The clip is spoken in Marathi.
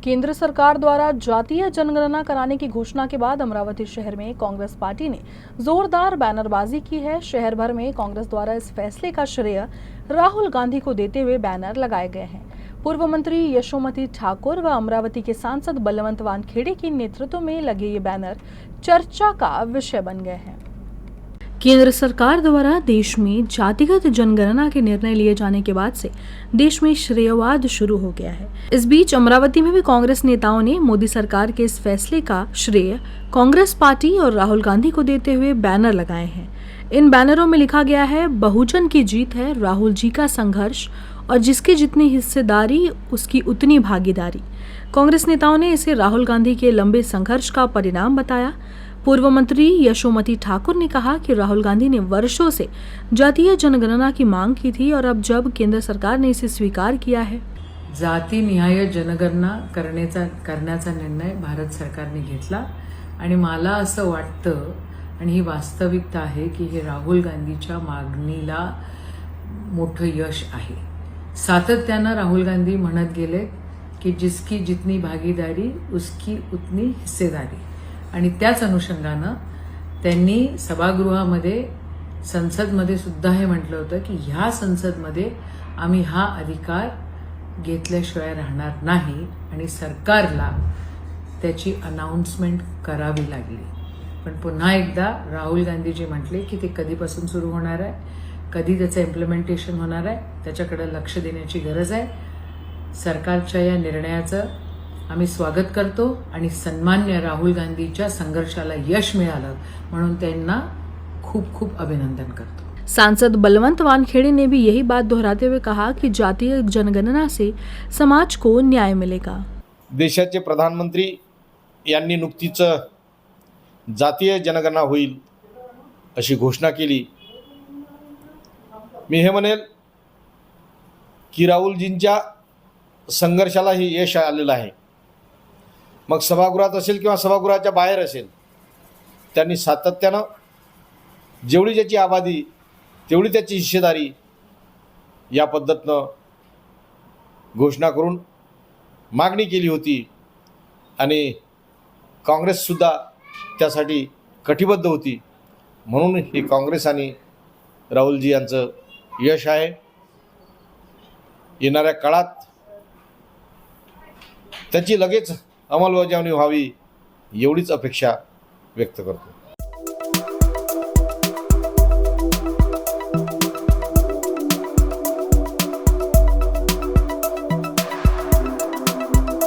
केंद्र सरकार द्वारा जातीय जनगणना कराने की घोषणा के बाद अमरावती शहर में कांग्रेस पार्टी ने जोरदार बैनरबाजी की है। शहर भर में कांग्रेस द्वारा इस फैसले का श्रेय राहुल गांधी को देते हुए बैनर लगाए गए हैं। पूर्व मंत्री यशोमती ठाकुर व अमरावती के सांसद बलवंत वानखेड़े के नेतृत्व में लगे ये बैनर चर्चा का विषय बन गए हैं। केंद्र सरकार द्वारा देश में जातिगत जनगणना के निर्णय लिए जाने के बाद से देश में श्रेयवाद शुरू हो गया है। इस बीच अमरावती में भी कांग्रेस नेताओं ने मोदी सरकार के इस फैसले का श्रेय कांग्रेस पार्टी और राहुल गांधी को देते हुए बैनर लगाए हैं। इन बैनरों में लिखा गया है, बहुजन की जीत है, राहुल जी का संघर्ष और जिसकी जितनी हिस्सेदारी उसकी उतनी भागीदारी। कांग्रेस नेताओं ने इसे राहुल गांधी के लंबे संघर्ष का परिणाम बताया। पूर्व मंत्री यशोमती ठाकुर ने कहा कि राहुल गांधी ने वर्षों से जातीय जनगणना की मांग की थी और अब जब केंद्र सरकार ने इसे स्वीकार किया है, जातीनिहाय जनगणना करण्याचा निर्णय भारत सरकारने घेतला आणि मला असं वाटतं आणि ही वास्तविकता आहे की हे राहुल गांधीच्या मागणीला मोठं यश आहे। सातत्यानं राहुल गांधी म्हणत गेले की जिसकी जितनी भागीदारी उसकी उतनी हिस्सेदारी आणि त्याच अनुषंगानं त्यांनी सभागृहामध्ये संसदमध्ये सुद्धा हे म्हटलं होतं की ह्या संसदमध्ये आम्ही हा अधिकार घेतल्याशिवाय राहणार नाही आणि सरकारला त्याची अनाउन्समेंट करावी लागली। पण पुन्हा एकदा राहुल गांधीजी म्हटले की ते कधीपासून सुरू होणार आहे, कधी त्याचं इम्प्लिमेंटेशन होणार आहे, त्याच्याकडे लक्ष देण्याची गरज आहे। सरकारच्या या निर्णयाचं आम्ही स्वागत करतो आणि सन्मान्य राहुल गांधीच्या संघर्षाला यश मिळालं म्हणून त्यांना खूप खूप अभिनंदन करतो। सांसद बलवंत वानखेड़े ने भी यही बात दोहराते हुए कहा कि जातीय जनगणना से समाज को न्याय मिलेगा। देशाचे प्रधानमंत्री यांनी नुकतीच जातीय जनगणना होईल अशी घोषणा केली। मी हे म्हणेल की राहुलजींच्या संघर्षाला ही यश आलेलं आहे। मग सभागृहात असेल किंवा सभागृहाच्या बाहेर असेल, त्यांनी सातत्यानं जेवढी ज्याची आबादी तेवढी त्याची हिस्सेदारी या पद्धतीनं घोषणा करून मागणी केली होती आणि काँग्रेससुद्धा त्यासाठी कटिबद्ध होती। म्हणून हे काँग्रेस आणि राहुलजी यांचं यश आहे। येणाऱ्या काळात त्याची लगेच अंमलबजावणी व्हावी एवढीच अपेक्षा व्यक्त करतो।